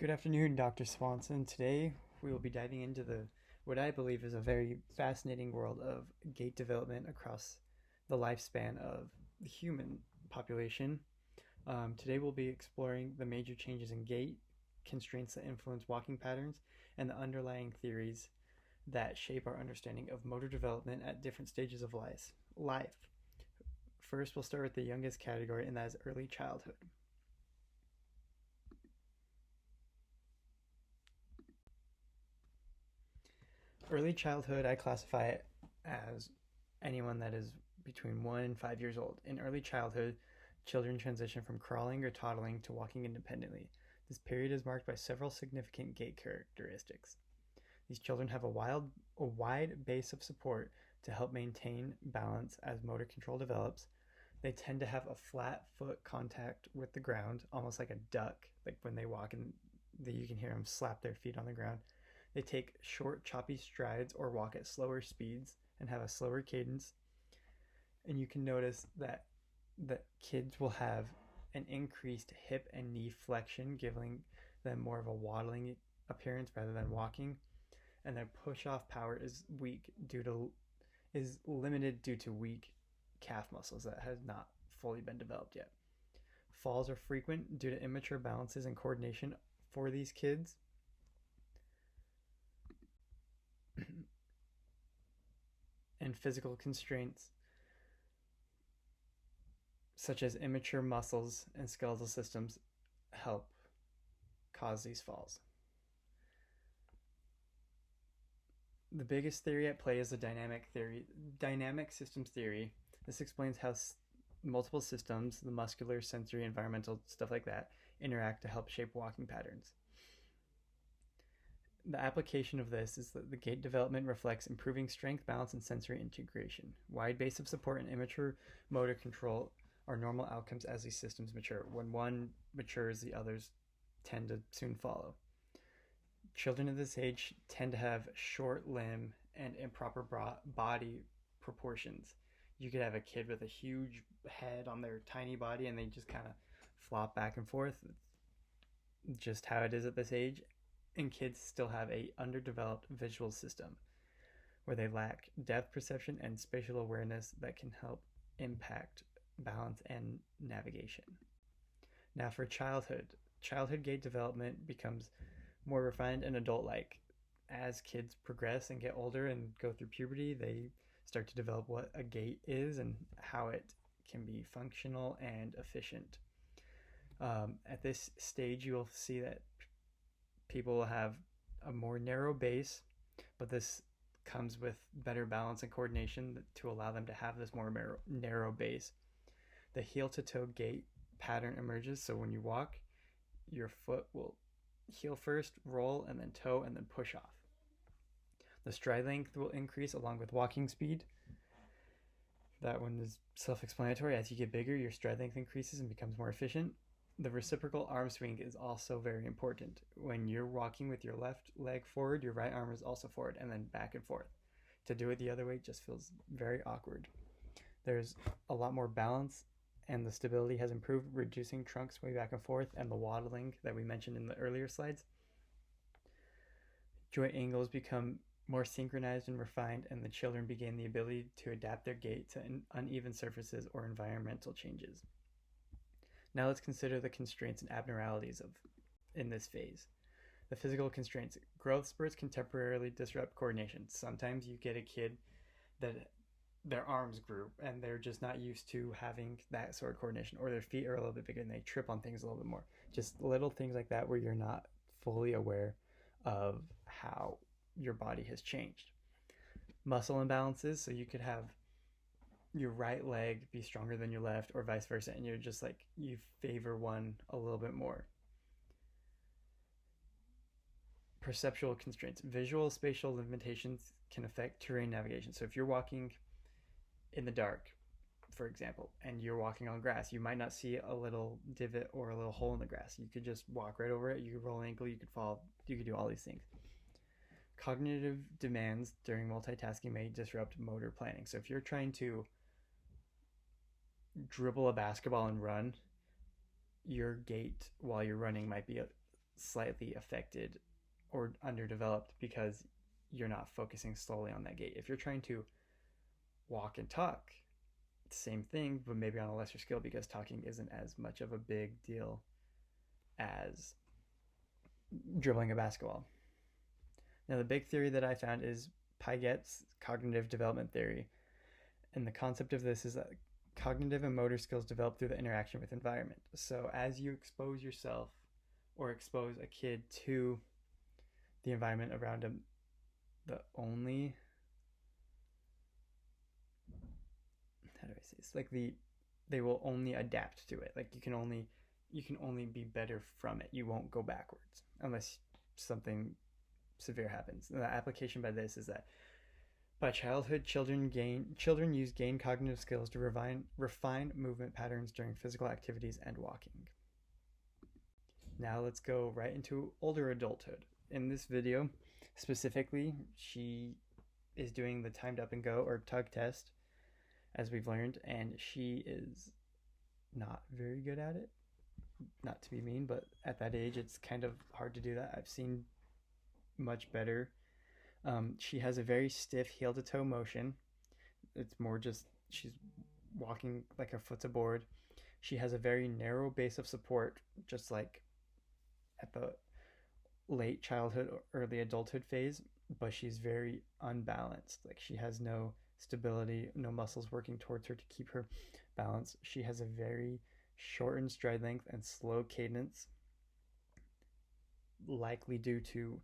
Good afternoon, Dr. Swanson. Today we will be diving into the what I believe is a very fascinating world of gait development across the lifespan of the human population. Today we'll be exploring the major changes in gait, constraints that influence walking patterns, and the underlying theories that shape our understanding of motor development at different stages of life. First, we'll start with the youngest category, and that is early childhood. Early childhood, I classify it as anyone that is between 1 and 5 years old. In early childhood, children transition from crawling or toddling to walking independently. This period is marked by several significant gait characteristics. These children have a wide base of support to help maintain balance as motor control develops. They tend to have a flat foot contact with the ground, almost like a duck, like when they walk and you can hear them slap their feet on the ground. They take short, choppy strides or walk at slower speeds and have a slower cadence. And you can notice that the kids will have an increased hip and knee flexion, giving them more of a waddling appearance rather than walking. And their push-off power is limited due to weak calf muscles that has not fully been developed yet. Falls are frequent due to immature balances and coordination for these kids. And physical constraints such as immature muscles and skeletal systems help cause these falls. The biggest theory at play is the dynamic systems theory. This explains how multiple systems, the muscular, sensory, environmental, stuff like that, interact to help shape walking patterns. The application of this is that the gait development reflects improving strength, balance, and sensory integration. Wide base of support and immature motor control are normal outcomes as these systems mature. When one matures, the others tend to soon follow. Children of this age tend to have short limb and improper body proportions. You could have a kid with a huge head on their tiny body and they just kind of flop back and forth. It's just how it is at this age. And kids still have a underdeveloped visual system where they lack depth perception and spatial awareness that can help impact balance and navigation. Now for childhood gait development becomes more refined and adult-like. As kids progress and get older and go through puberty, they start to develop what a gait is and how it can be functional and efficient. At this stage, you will see that people will have a more narrow base, but this comes with better balance and coordination to allow them to have this more narrow base. The heel to toe gait pattern emerges, so when you walk, your foot will heel first, roll, and then toe, and then push off. The stride length will increase along with walking speed. That one is self-explanatory. As you get bigger, your stride length increases and becomes more efficient. The reciprocal arm swing is also very important. When you're walking with your left leg forward, your right arm is also forward and then back and forth. To do it the other way just feels very awkward. There's a lot more balance and the stability has improved, reducing trunk sway back and forth and the waddling that we mentioned in the earlier slides. Joint angles become more synchronized and refined, and the children gain the ability to adapt their gait to uneven surfaces or environmental changes. Now let's consider the constraints and abnormalities in this phase. The physical constraints. Growth spurts can temporarily disrupt coordination. Sometimes you get a kid that their arms grew and they're just not used to having that sort of coordination, or their feet are a little bit bigger and they trip on things a little bit more. Just little things like that where you're not fully aware of how your body has changed. Muscle imbalances. So you could have your right leg be stronger than your left or vice versa, and you're just like you favor one a little bit more. Perceptual constraints. Visual spatial limitations can affect terrain navigation. So if you're walking in the dark, for example, and you're walking on grass, you might not see a little divot or a little hole in the grass. You could just walk right over it. You could roll an ankle, you could fall, you could do all these things. Cognitive demands during multitasking may disrupt motor planning. So if you're trying to dribble a basketball and run, your gait while you're running might be slightly affected or underdeveloped because you're not focusing solely on that gait. If you're trying to walk and talk, same thing, but maybe on a lesser scale because talking isn't as much of a big deal as dribbling a basketball. Now, the big theory that I found is Piaget's cognitive development theory. And the concept of this is that cognitive and motor skills develop through the interaction with environment. So as you expose yourself or expose a kid to the environment around them, the only, how do I say this? Like they will only adapt to it. Like you can only be better from it. You won't go backwards unless something severe happens. And the application by this is that by childhood, children use gain cognitive skills to refine movement patterns during physical activities and walking. Now let's go right into older adulthood. In this video, specifically, she is doing the timed up and go or tug test, as we've learned, and she is not very good at it. Not to be mean, but at that age, it's kind of hard to do that. I've seen much better. She has a very stiff heel to toe motion. It's more just she's walking like her foot's a board. She has a very narrow base of support, just like at the late childhood or early adulthood phase, but she's very unbalanced. Like she has no stability, no muscles working towards her to keep her balance. She has a very shortened stride length and slow cadence, likely due to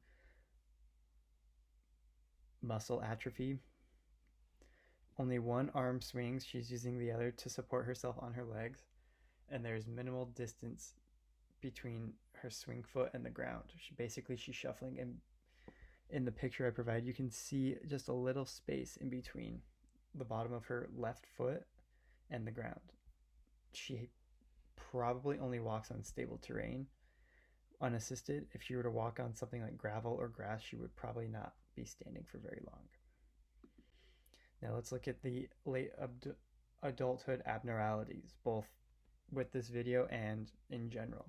muscle atrophy. Only one arm swings. She's using the other to support herself on her legs, and there's minimal distance between her swing foot and the ground. She's shuffling, and in the picture I provide, you can see just a little space in between the bottom of her left foot and the ground. She probably only walks on stable terrain, unassisted. If she were to walk on something like gravel or grass, she would probably not be standing for very long. Now let's look at the late adulthood abnormalities, both with this video and in general.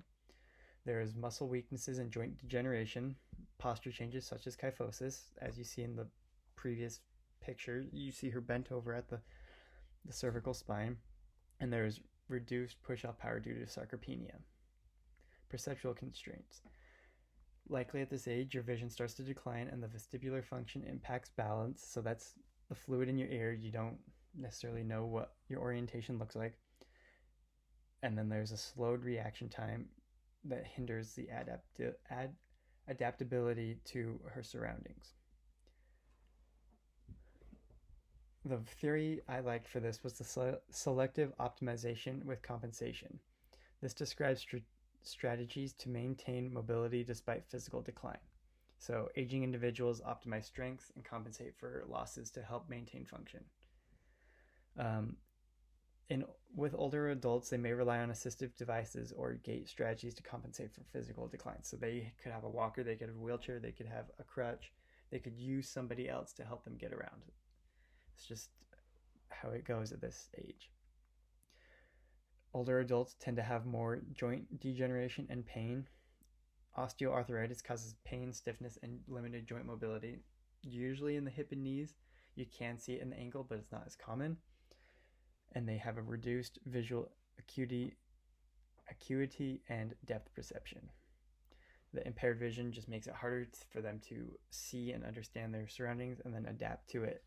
There is muscle weaknesses and joint degeneration, posture changes such as kyphosis, as you see in the previous picture. You see her bent over at the cervical spine, and there is reduced push-off power due to sarcopenia. Perceptual constraints. Likely at this age, your vision starts to decline and the vestibular function impacts balance. So that's the fluid in your ear. You don't necessarily know what your orientation looks like. And then there's a slowed reaction time that hinders the adaptability to her surroundings. The theory I liked for this was the selective optimization with compensation. This describes strategies to maintain mobility despite physical decline. So aging individuals optimize strength and compensate for losses to help maintain function. With older adults, they may rely on assistive devices or gait strategies to compensate for physical decline. So they could have a walker, they could have a wheelchair, they could have a crutch, they could use somebody else to help them get around. It's just how it goes at this age. Older adults tend to have more joint degeneration and pain. Osteoarthritis causes pain, stiffness, and limited joint mobility. Usually in the hip and knees. You can see it in the ankle, but it's not as common. And they have a reduced visual acuity and depth perception. The impaired vision just makes it harder for them to see and understand their surroundings and then adapt to it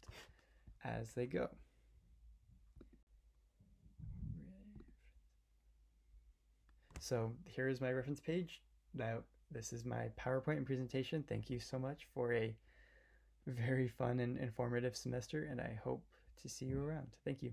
as they go. So here is my reference page. Now, this is my PowerPoint presentation. Thank you so much for a very fun and informative semester, and I hope to see you around. Thank you.